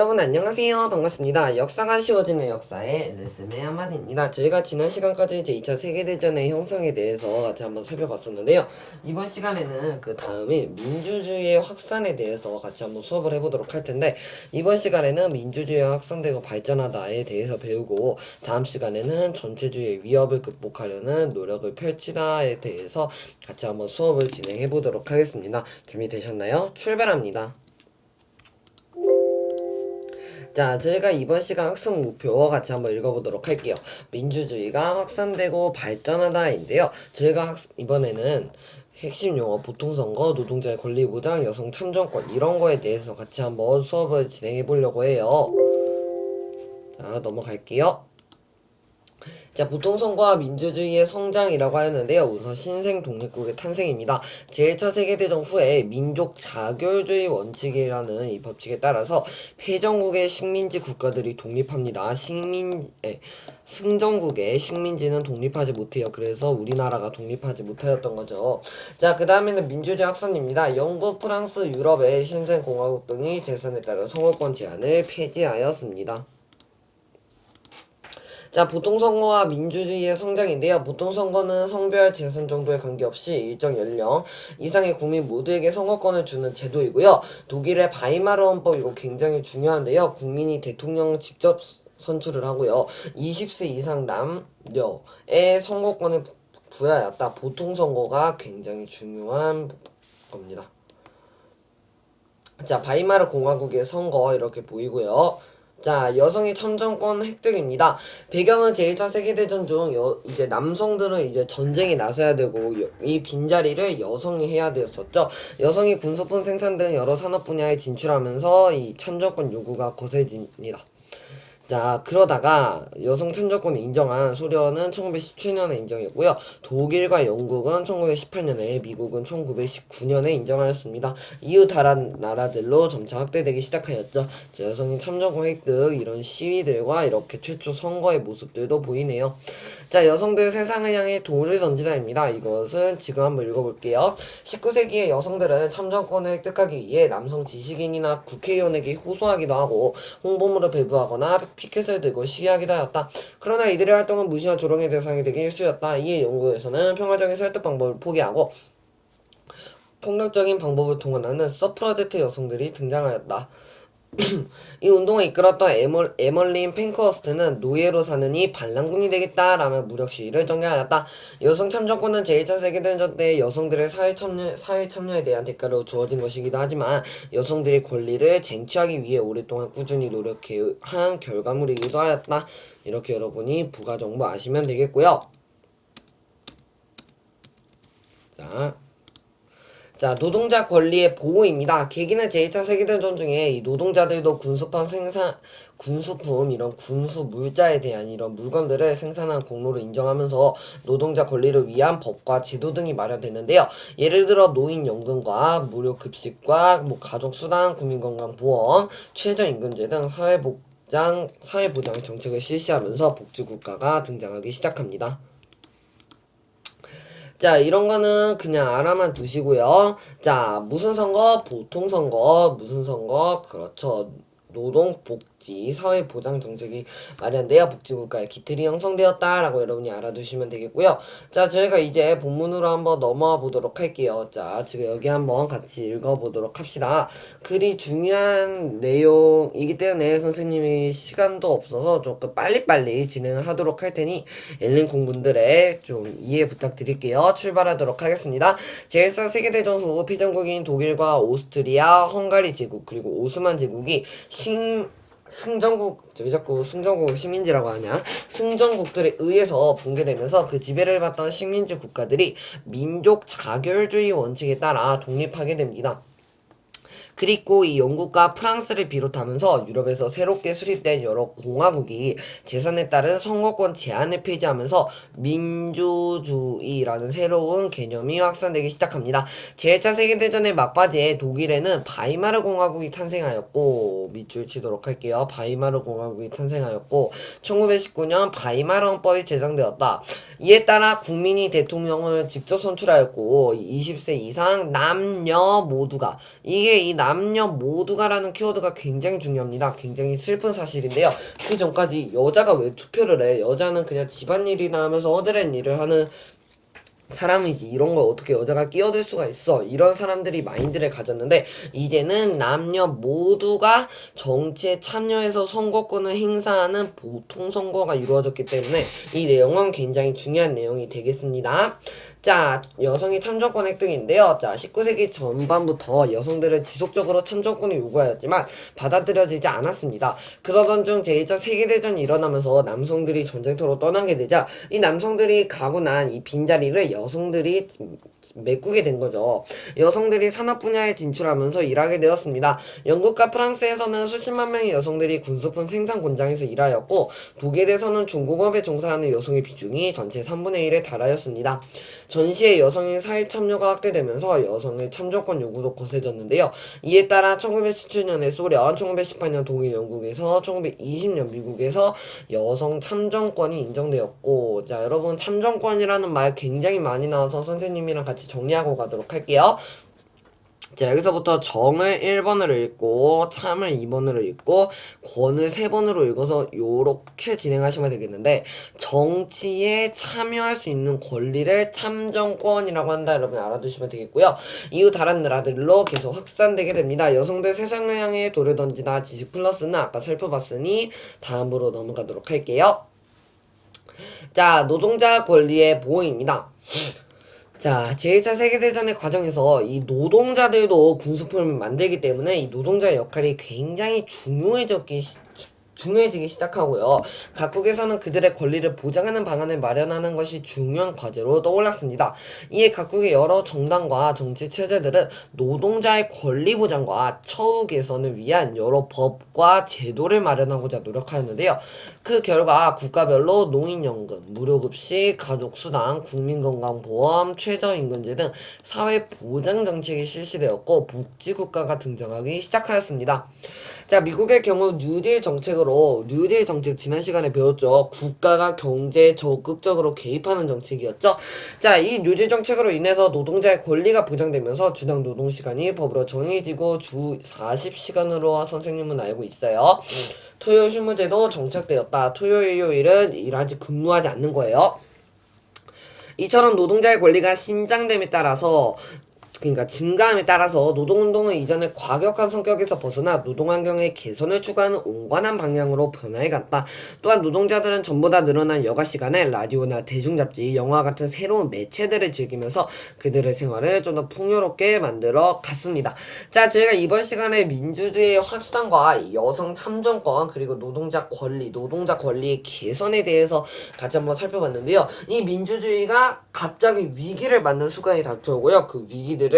여러분 안녕하세요. 반갑습니다. 역사가 쉬워지는 역사의 레슨의 한마디입니다. 저희가 지난 시간까지 제2차 세계대전의 형성에 대해서 같이 한번 살펴봤었는데요. 이번 시간에는 그 다음에 민주주의의 확산에 대해서 같이 한번 수업을 해보도록 할 텐데, 이번 시간에는 민주주의가 확산되고 발전하다에 대해서 배우고, 다음 시간에는 전체주의의 위협을 극복하려는 노력을 펼치다에 대해서 같이 한번 수업을 진행해 보도록 하겠습니다. 준비되셨나요? 출발합니다. 자, 저희가 이번 시간 학습 목표 같이 한번 읽어보도록 할게요. 민주주의가 확산되고 발전하다인데요. 저희가 이번에는 핵심 용어, 보통선거, 노동자의 권리 보장, 여성 참정권 이런 거에 대해서 같이 한번 수업을 진행해 보려고 해요. 자, 넘어갈게요. 자, 보통선거와 민주주의의 성장이라고 하였는데요. 우선 신생 독립국의 탄생입니다. 제1차 세계대전 후에 민족 자결주의 원칙이라는 이 법칙에 따라서 패전국의 식민지 국가들이 독립합니다. 승전국의 식민지는 독립하지 못해요. 그래서 우리나라가 독립하지 못하였던 거죠. 자, 그 다음에는 민주주의 확산입니다. 영국, 프랑스, 유럽의 신생 공화국 등이 재선에 따른 선거권 제한을 폐지하였습니다. 자, 보통선거와 민주주의의 성장인데요. 보통선거는 성별, 재산 정도에 관계없이 일정 연령 이상의 국민 모두에게 선거권을 주는 제도이고요. 독일의 바이마르 헌법, 이거 굉장히 중요한데요. 국민이 대통령 직접 선출을 하고요. 20세 이상 남녀의 선거권을 부여하였다. 보통선거가 굉장히 중요한 겁니다. 자, 바이마르 공화국의 선거 이렇게 보이고요. 자, 여성의 참정권 획득입니다. 배경은 제1차 세계대전 중 이제 남성들은 이제 전쟁에 나서야 되고 이 빈자리를 여성이 해야 되었었죠. 여성이 군수품 생산 등 여러 산업 분야에 진출하면서 이 참정권 요구가 거세집니다. 자, 그러다가 여성 참정권을 인정한 소련은 1917년에 인정했고요. 독일과 영국은 1918년에, 미국은 1919년에 인정하였습니다. 이후 다른 나라들로 점차 확대되기 시작하였죠. 자, 여성인 참정권 획득, 이런 시위들과 이렇게 최초 선거의 모습들도 보이네요. 자, 여성들 세상을 향해 돌을 던지다입니다. 이것은 지금 한번 읽어볼게요. 19세기의 여성들은 참정권을 획득하기 위해 남성 지식인이나 국회의원에게 호소하기도 하고 홍보물을 배부하거나 피켓을 들고 시위하기도 하였다. 그러나 이들의 활동은 무시와 조롱의 대상이 되기 일쑤였다. 이에 영국에서는 평화적인 설득 방법을 포기하고 폭력적인 방법을 동원하는 서프라제트 여성들이 등장하였다. 이 운동을 이끌었던 에멀린 펜크허스트는 노예로 사느니 반란군이 되겠다라며 무력 시위를 전개하였다. 여성 참정권은 제1차 세계대전 때 여성들의 사회 참여에 대한 대가로 주어진 것이기도 하지만 여성들의 권리를 쟁취하기 위해 오랫동안 꾸준히 노력한 결과물이기도 하였다. 이렇게 여러분이 부가정보 아시면 되겠고요. 자, 노동자 권리의 보호입니다. 계기는 제2차 세계대전 중에 이 노동자들도 군수품, 이런 군수 물자에 대한 이런 물건들을 생산한 공로를 인정하면서 노동자 권리를 위한 법과 제도 등이 마련됐는데요. 예를 들어 노인연금과 무료급식과 가족수당, 국민건강보험, 최저임금제 등 사회보장 정책을 실시하면서 복지국가가 등장하기 시작합니다. 자, 이런 거는 그냥 알아만 두시고요. 자, 무슨 선거? 보통선거. 무슨 선거? 그렇죠. 노동복지 사회보장 정책이 마련되어 복지국가의 기틀이 형성되었다라고 여러분이 알아두시면 되겠고요. 자, 저희가 이제 본문으로 한번 넘어와 보도록 할게요. 자, 지금 여기 한번 같이 읽어보도록 합시다. 글이 중요한 내용이기 때문에 선생님이 시간도 없어서 조금 빨리빨리 진행을 하도록 할 테니 엘린 공분들의 좀 이해 부탁드릴게요. 출발하도록 하겠습니다. 제1차 세계대전 후 피전국인 독일과 오스트리아, 헝가리 제국 그리고 오스만 제국이 승전국, 왜 자꾸 승전국 식민지라고 하냐? 승전국들에 의해서 붕괴되면서 그 지배를 받던 식민지 국가들이 민족 자결주의 원칙에 따라 독립하게 됩니다. 그리고 이 영국과 프랑스를 비롯하면서 유럽에서 새롭게 수립된 여러 공화국이 재선에 따른 선거권 제한을 폐지하면서 민주주의라는 새로운 개념이 확산되기 시작합니다. 제1차 세계대전의 막바지에 독일에는 바이마르 공화국이 탄생하였고, 밑줄 치도록 할게요. 바이마르 공화국이 탄생하였고 1919년 바이마르 헌법이 제정되었다. 이에 따라 국민이 대통령을 직접 선출하였고 20세 이상 남녀 모두가, 이게 이 남녀 모두가라는 키워드가 굉장히 중요합니다. 굉장히 슬픈 사실인데요. 그 전까지 여자가 왜 투표를 해? 여자는 그냥 집안일이나 하면서 허드렛 일을 하는 사람이지 이런 걸 어떻게 여자가 끼어들 수가 있어, 이런 사람들이 마인드를 가졌는데, 이제는 남녀 모두가 정치에 참여해서 선거권을 행사하는 보통 선거가 이루어졌기 때문에 이 내용은 굉장히 중요한 내용이 되겠습니다. 자, 여성의 참정권 획득인데요. 자, 19세기 전반부터 여성들은 지속적으로 참정권을 요구하였지만 받아들여지지 않았습니다. 그러던 중 제2차 세계대전이 일어나면서 남성들이 전쟁터로 떠나게 되자 이 남성들이 가고 난 이 빈자리를 여성들이 메꾸게 된 거죠. 여성들이 산업 분야에 진출하면서 일하게 되었습니다. 영국과 프랑스에서는 수십만 명의 여성들이 군수품 생산 공장에서 일하였고, 독일에서는 중공업에 종사하는 여성의 비중이 전체 3분의 1에 달하였습니다. 전시에 여성의 사회 참여가 확대되면서 여성의 참정권 요구도 거세졌는데요. 이에 따라 1917년에 소련, 1918년 독일, 영국에서 1920년 미국에서 여성 참정권이 인정되었고, 자, 여러분 참정권이라는 말 굉장히 많이 나와서 선생님이랑 같이 정리하고 가도록 할게요. 자, 여기서부터 정을 1번으로 읽고 참을 2번으로 읽고 권을 3번으로 읽어서 요렇게 진행하시면 되겠는데, 정치에 참여할 수 있는 권리를 참정권이라고 한다, 여러분 알아두시면 되겠고요. 이후 다른 나라들로 계속 확산되게 됩니다. 여성들 세상을 향해 돌을 던지다 지식 플러스는 아까 살펴봤으니 다음으로 넘어가도록 할게요. 자, 노동자 권리의 보호입니다. 자, 제1차 세계대전의 과정에서 이 노동자들도 군수품을 만들기 때문에 이 노동자의 역할이 굉장히 중요해지기 시작하고요. 각국에서는 그들의 권리를 보장하는 방안을 마련하는 것이 중요한 과제로 떠올랐습니다. 이에 각국의 여러 정당과 정치 체제들은 노동자의 권리 보장과 처우 개선을 위한 여러 법과 제도를 마련하고자 노력하였는데요. 그 결과 국가별로 농인연금, 무료급식, 가족수당, 국민건강보험, 최저임금제 등 사회보장 정책이 실시되었고 복지국가가 등장하기 시작하였습니다. 자, 미국의 경우 뉴딜 정책으로, 뉴딜 정책 지난 시간에 배웠죠. 국가가 경제에 적극적으로 개입하는 정책이었죠. 자, 이 뉴딜 정책으로 인해서 노동자의 권리가 보장되면서 주당 노동시간이 법으로 정해지고 주 40시간으로 선생님은 알고 있어요. 토요일 휴무제도 정착되었다. 토요일, 일요일은 근무하지 않는 거예요. 이처럼 노동자의 권리가 신장됨에 따라서, 그러니까 증가함에 따라서 노동운동은 이전의 과격한 성격에서 벗어나 노동환경의 개선을 추구하는 온건한 방향으로 변화해갔다. 또한 노동자들은 전보다 늘어난 여가시간에 라디오나 대중잡지, 영화 같은 새로운 매체들을 즐기면서 그들의 생활을 좀 더 풍요롭게 만들어 갔습니다. 자, 저희가 이번 시간에 민주주의의 확산과 여성 참정권, 그리고 노동자 권리의 개선에 대해서 같이 한번 살펴봤는데요. 이 민주주의가 갑자기 위기를 맞는 순간이 닥쳐오고요. 그 위기들을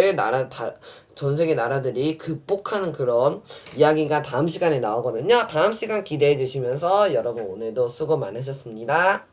전 세계 나라들이 극복하는 그런 이야기가 다음 시간에 나오거든요. 다음 시간 기대해 주시면서 여러분 오늘도 수고 많으셨습니다.